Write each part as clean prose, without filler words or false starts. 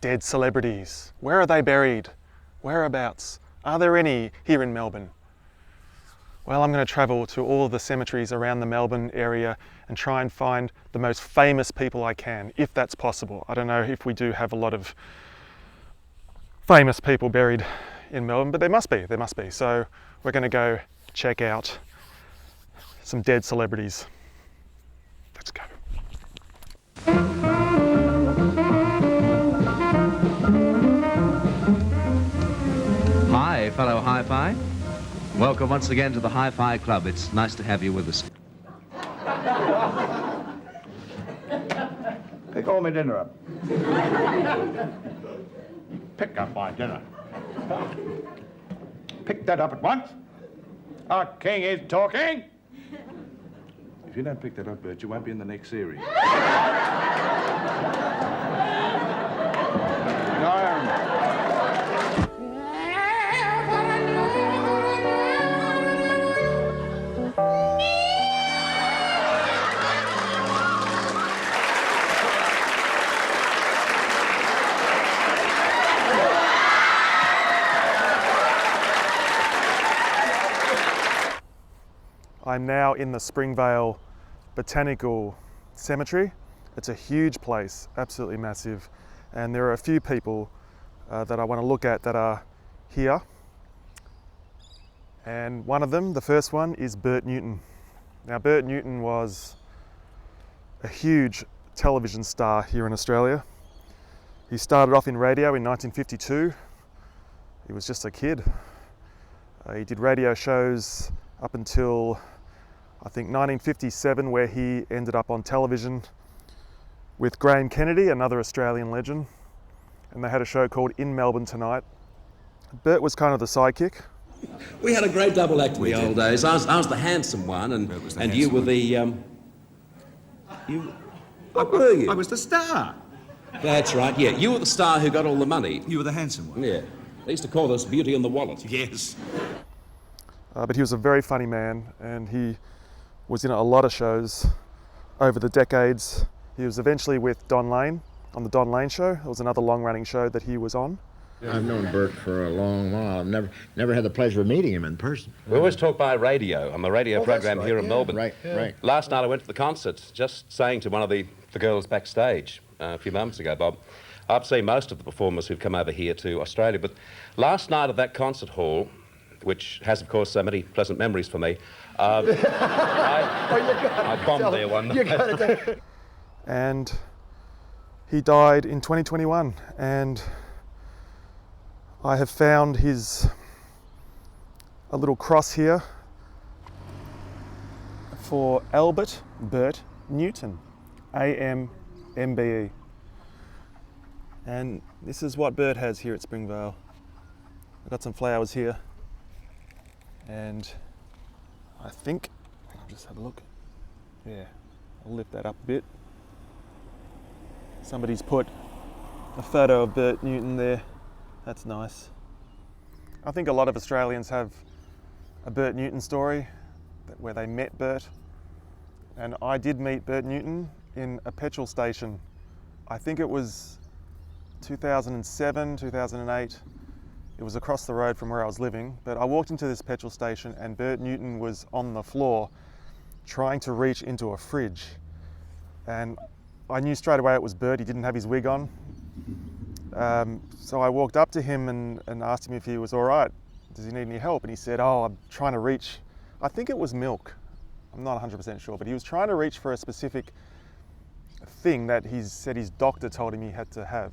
dead celebrities. Where are they buried? Whereabouts? Are there any here in Melbourne? Well, I'm going to travel to all of the cemeteries around the Melbourne area and try and find the most famous people I can, if that's possible. I don't know if we do have a lot of famous people buried in Melbourne, but there must be. So we're going to go check out some dead celebrities. Let's go. Hi, fellow Hi-Fi. Welcome once again to the Hi-Fi Club. It's nice to have you with us. Pick all my dinner up. Pick up my dinner. Pick that up at once. Our king is talking. If you don't pick that up, Bert, you won't be in the next series. I'm now in the Springvale Botanical Cemetery. It's a huge place, absolutely massive, and there are a few people that I want to look at that are here. And one of them, the first one, is Bert Newton. Now, Bert Newton was a huge television star here in Australia. He started off in radio in 1952. He was just a kid. He did radio shows up until I think 1957, where he ended up on television with Graham Kennedy, another Australian legend, and they had a show called In Melbourne Tonight. Bert was kind of the sidekick. We had a great double act in the old days. I was the handsome one, and you were the What were you? I was the star. That's right. Yeah, you were the star who got all the money. You were the handsome one. Yeah, they used to call us Beauty in the Wallet. Yes. But he was a very funny man, and he was in a lot of shows over the decades. He was eventually with Don Lane on the Don Lane Show. It was another long-running show that he was on. I've known Bert for a long while. I've never had the pleasure of meeting him in person. We always talk by radio on the radio program here in Melbourne. Right. Last night I went to the concert, just saying to one of the girls backstage a few moments ago, Bob, I've seen most of the performers who've come over here to Australia, but last night at that concert hall, which has, of course, so many pleasant memories for me, I bombed there one night. And he died in 2021, and I have found a little cross here for Albert Bert Newton, AMBE. And this is what Bert has here at Springvale. I've got some flowers here, and I think, I'll just have a look. Yeah, I'll lift that up a bit. Somebody's put a photo of Bert Newton there. That's nice. I think a lot of Australians have a Bert Newton story where they met Bert. And I did meet Bert Newton in a petrol station. I think it was 2007, 2008. It was across the road from where I was living, but I walked into this petrol station and Bert Newton was on the floor trying to reach into a fridge. And I knew straight away it was Bert. He didn't have his wig on. So I walked up to him and asked him if he was all right. Does he need any help? And he said, oh, I'm trying to reach, I think it was milk. I'm not 100% sure, but he was trying to reach for a specific thing that he said his doctor told him he had to have.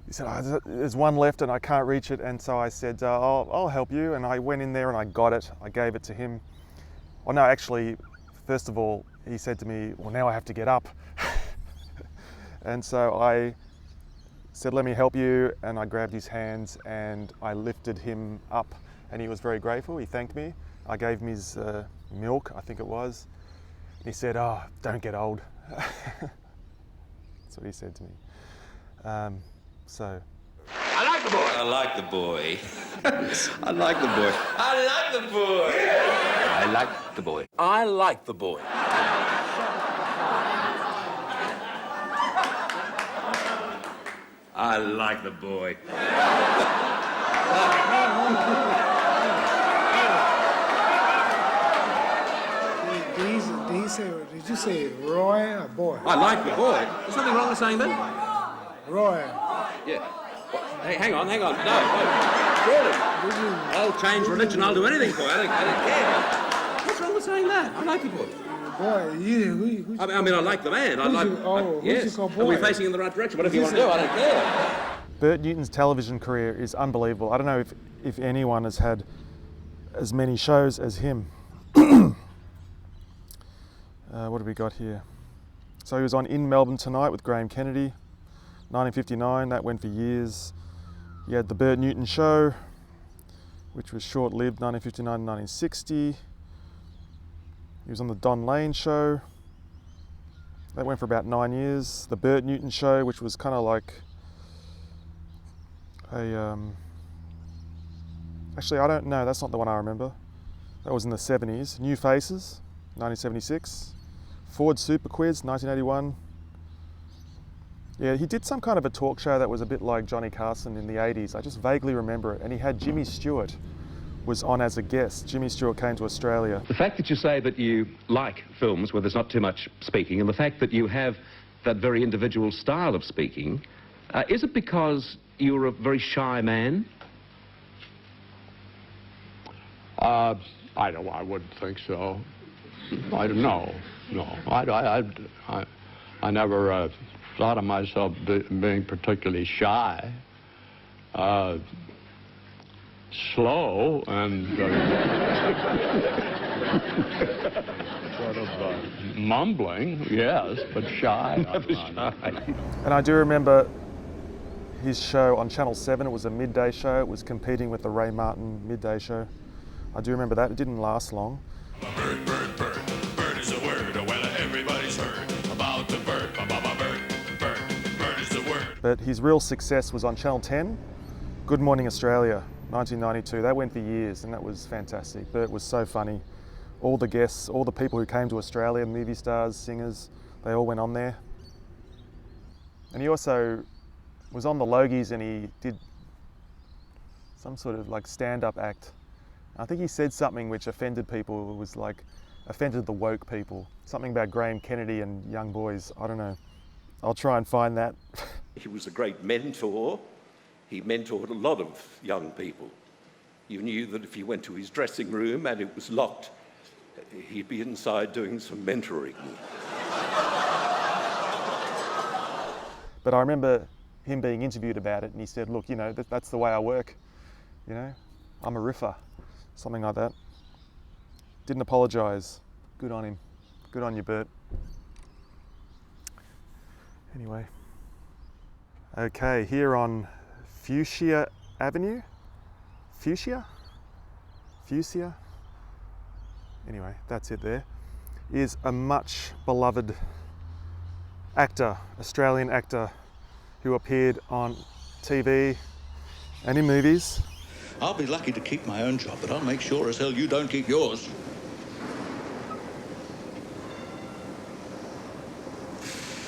He said, oh, there's one left and I can't reach it. And so I said, I'll help you. And I went in there and I got it. I gave it to him. Well, no, actually, first of all, he said to me, well, now I have to get up. And so I said, let me help you. And I grabbed his hands and I lifted him up and he was very grateful. He thanked me. I gave him his milk, I think it was. He said, oh, don't get old. That's what he said to me. So. I like the boy. I like the boy. I like the boy. I like the boy. I like the boy. I like the boy. I like the boy. Did you say Roy or boy? I like the boy. There's nothing wrong with saying that. Roy. Yeah. Hey, hang on. No. Really? I'll change religion. I'll do anything for you. I don't care. What's wrong with saying that? I like the boy. Boy, I mean, I like the man. who's Yes. you call Are we boy? facing in the right direction? Whatever you want to do, I don't care. Bert Newton's television career is unbelievable. I don't know if anyone has had as many shows as him. What have we got here? So he was on In Melbourne Tonight with Graham Kennedy, 1959. That went for years. He had the Bert Newton Show, which was short-lived, 1959 to 1960. He was on the Don Lane Show. That went for about 9 years. The Bert Newton Show, which was kind of like actually, I don't know, that's not the one I remember. That was in the 70s. New Faces, 1976. Ford Super Quiz, 1981. Yeah, he did some kind of a talk show that was a bit like Johnny Carson in the 80s. I just vaguely remember it. And he had Jimmy Stewart was on as a guest. Jimmy Stewart came to Australia. The fact that you say that you like films where there's not too much speaking, and the fact that you have that very individual style of speaking, is it because you're a very shy man? I wouldn't think so. I don't know. No, I never thought of myself being particularly shy. Slow and sort of mumbling, yes, but shy. Never shy. And I do remember his show on Channel 7. It was a midday show. It was competing with the Ray Martin midday show. I do remember that. It didn't last long. Bird, bird, bird. Bird is a word. Well, everybody's heard about the bird. Bird, bird, bird is the word. But his real success was on Channel 10, Good Morning Australia, 1992. That went for years, and that was fantastic. Bert was so funny. All the guests, all the people who came to Australia, movie stars, singers, they all went on there. And he also was on the Logies, and he did some sort of like stand-up act. I think he said something which offended people. It was like, offended the woke people. Something about Graham Kennedy and young boys. I don't know. I'll try and find that. He was a great mentor. He mentored a lot of young people. You knew that if you went to his dressing room and it was locked, he'd be inside doing some mentoring. But I remember him being interviewed about it, and he said, look, you know, that's the way I work. You know, I'm a riffer. Something like that. Didn't apologise. Good on him. Good on you, Bert. Anyway. Okay, here on Fuchsia Avenue. Fuchsia? Anyway, that's it there. Is a much beloved actor, Australian actor, who appeared on TV and in movies. I'll be lucky to keep my own job, but I'll make sure as hell you don't keep yours.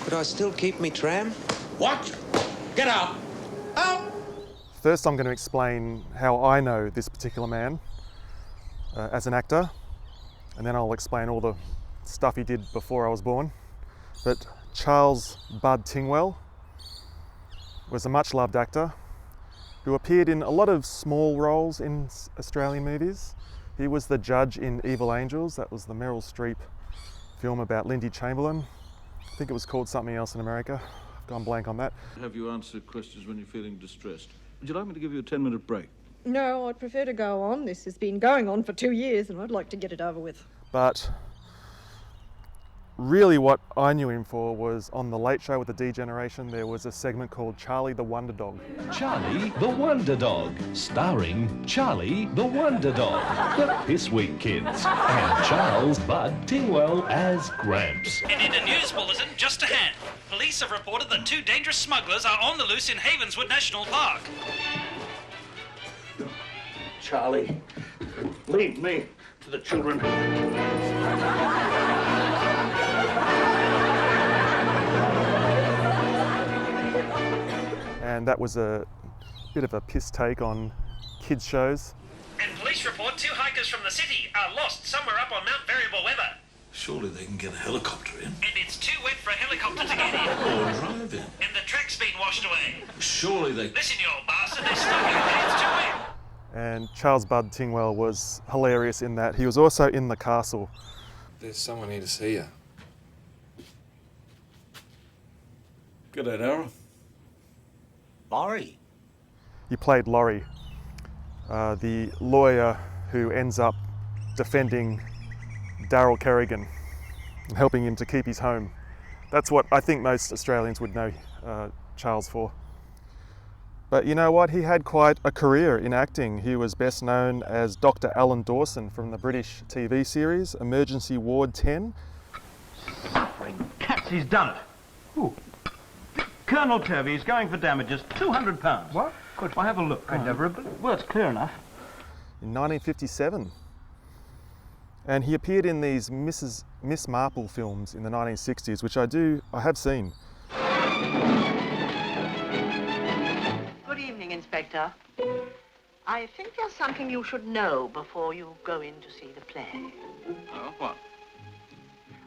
Could I still keep me tram? What? Get out! Out! First, I'm going to explain how I know this particular man as an actor, and then I'll explain all the stuff he did before I was born. But Charles Bud Tingwell was a much-loved actor who appeared in a lot of small roles in Australian movies. He was the judge in Evil Angels. That was the Meryl Streep film about Lindy Chamberlain. I think it was called something else in America. I've gone blank on that. Have you answered questions when you're feeling distressed? Would you like me to give you a 10-minute break? No, I'd prefer to go on. This has been going on for 2 years, and I'd like to get it over with. But really what I knew him for was on The Late Show with the D Generation, there was a segment called Charlie the Wonder Dog. Charlie the Wonder Dog, starring Charlie the Wonder Dog, the Piss Week Kids, and Charles Bud Tingwell as Gramps. And in a news bulletin just to hand, police have reported that 2 dangerous smugglers are on the loose in Havenswood National Park. Charlie, leave me to the children. And that was a bit of a piss take on kids shows. And police report 2 hikers from the city are lost somewhere up on Mount Variable Weather. Surely they can get a helicopter in. And it's too wet for a helicopter to get in. Or drive in. And the track's been washed away. Surely they... Listen, you old bastard, they're stuck in there, it's too wet. And Charles Bud Tingwell was hilarious in that. He was also in The Castle. There's someone here to see you. G'day, Darryl. Laurie. He played Laurie, the lawyer who ends up defending Daryl Kerrigan and helping him to keep his home. That's what I think most Australians would know Charles for. But you know what? He had quite a career in acting. He was best known as Dr. Alan Dawson from the British TV series Emergency Ward 10. Cats, he's done it. Ooh. Colonel Turvey is going for damages, £200. What? Good. I have a look. I'd never... Well, it's clear enough. In 1957. And he appeared in these Miss Marple films in the 1960s, which I have seen. Good evening, Inspector. I think there's something you should know before you go in to see the play. Oh, what?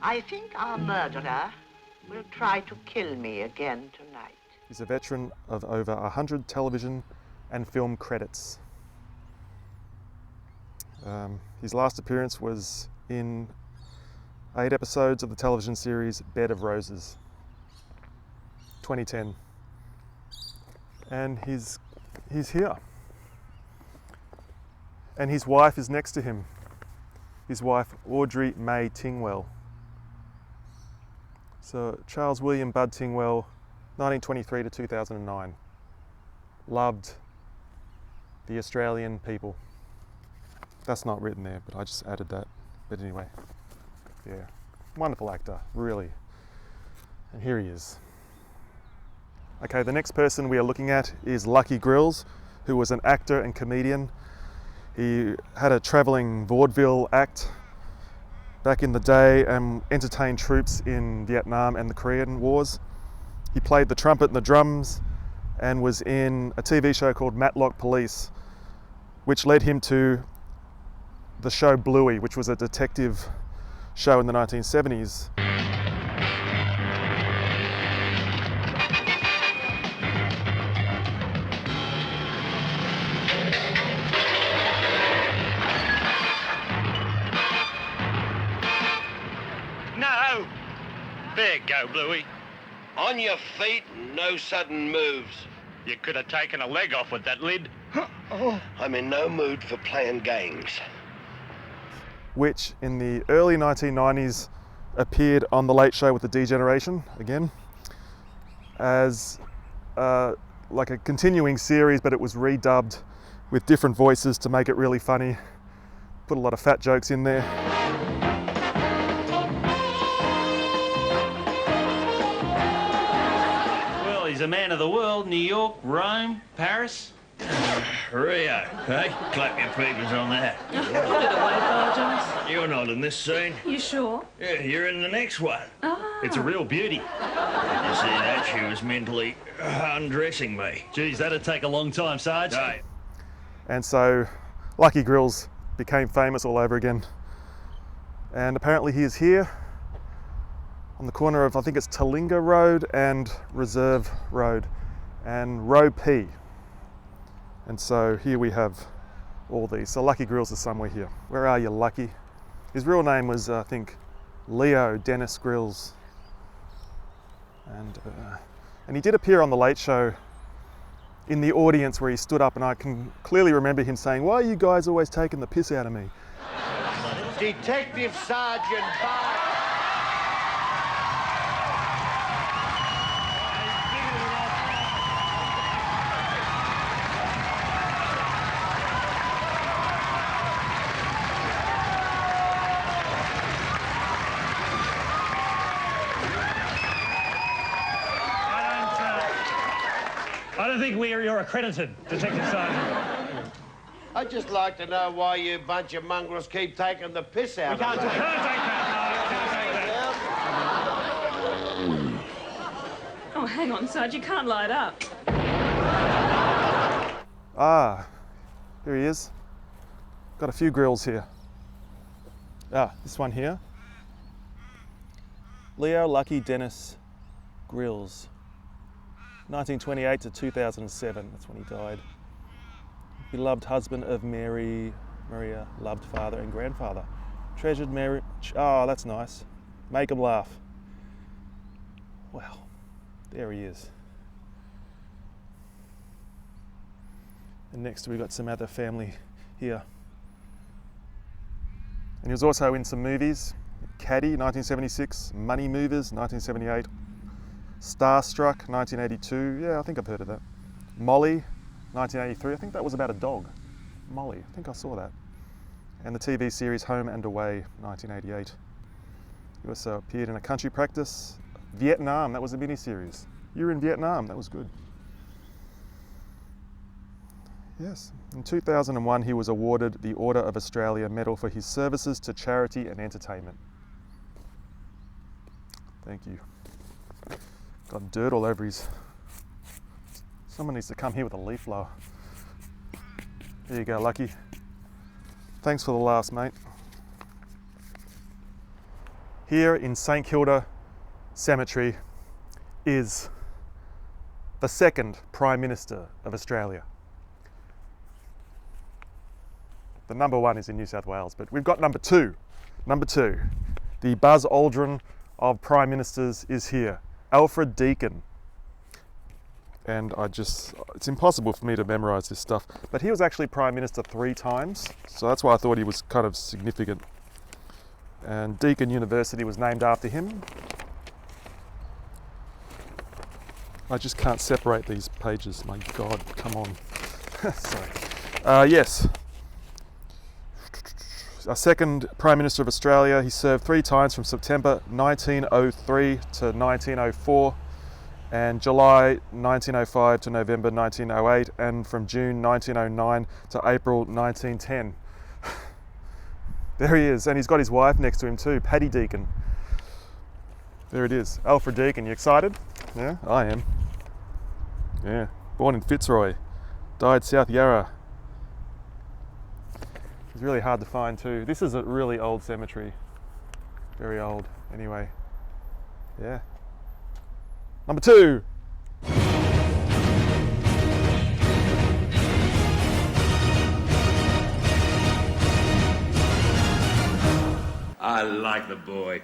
I think our murderer will try to kill me again tonight. He's a veteran of over 100 television and film credits. His last appearance was in 8 episodes of the television series Bed of Roses, 2010. And he's here. And his wife is next to him. His wife, Audrey May Tingwell. So Charles William Bud Tingwell, 1923 to 2009. Loved the Australian people. That's not written there, but I just added that. But anyway, yeah, wonderful actor, really. And here he is. Okay, the next person we are looking at is Lucky Grills, who was an actor and comedian. He had a travelling vaudeville act back in the day and entertained troops in Vietnam and the Korean Wars. He played the trumpet and the drums and was in a TV show called Matlock Police, which led him to the show Bluey, which was a detective show in the 1970s. No! There go, Bluey. On your feet, no sudden moves. You could have taken a leg off with that lid. I'm in no mood for playing games. Which in the early 1990s appeared on The Late Show with the D-Generation, again, as like a continuing series, but it was redubbed with different voices to make it really funny. Put a lot of fat jokes in there. Well, he's a man of the world. New York, Rome, Paris. Rio, hey? Clap your peepers on that. Put it away, Barjones. You're not in this scene. You sure? Yeah, you're in the next one. Ah. It's a real beauty. Did you see that? She was mentally undressing me. Geez, that'd take a long time, Sarge. Hey. And so Lucky Grills became famous all over again. And apparently he is here on the corner of, I think it's Talinga Road and Reserve Road and Row P. And so here we have all these. So Lucky Grills is somewhere here. Where are you, Lucky? His real name was, I think, Leo Dennis Grills. And he did appear on The Late Show in the audience where he stood up, and I can clearly remember him saying, "Why are you guys always taking the piss out of me?" Detective Sergeant Bart. I don't think you're accredited, Detective Sergeant. I'd just like to know why you bunch of mongrels keep taking the piss out of me. Can't take that. Oh, hang on, Sarge, you can't light up. Ah, here he is. Got a few grills here. Ah, this one here. Leo Lucky Dennis Grills. 1928 to 2007, that's when he died. Beloved husband of Maria, loved father and grandfather. Treasured Mary, oh, that's nice. Make him laugh. Well, there he is. And next we've got some other family here. And he was also in some movies. Caddy, 1976, Money Movers, 1978, Starstruck, 1982, yeah, I think I've heard of that. Molly, 1983, I think that was about a dog. Molly, I think I saw that. And the TV series Home and Away, 1988. He also appeared in A Country Practice, Vietnam, that was a mini-series. You were in Vietnam, that was good. Yes, in 2001 he was awarded the Order of Australia Medal for his services to charity and entertainment. Thank you. Got dirt all over his... Someone needs to come here with a leaf blower. There you go, Lucky. Thanks for the laughs, mate. Here in St Kilda Cemetery is the second Prime Minister of Australia. The number one is in New South Wales, but we've got number two. Number two, the Buzz Aldrin of Prime Ministers is here, Alfred Deakin. And it's impossible for me to memorize this stuff, but he was actually Prime Minister 3 times, so that's why I thought he was kind of significant. And Deakin University was named after him. I just can't separate these pages, my God, come on. Sorry. Yes. Our second Prime Minister of Australia, he served 3 times from September 1903 to 1904, and July 1905 to November 1908, and from June 1909 to April 1910. There he is, and he's got his wife next to him too, Paddy Deakin. There it is, Alfred Deakin. You excited? Yeah, I am. Yeah, born in Fitzroy, died South Yarra. It's really hard to find too. This is a really old cemetery. Very old, anyway. Yeah. Number 2. I like the boy.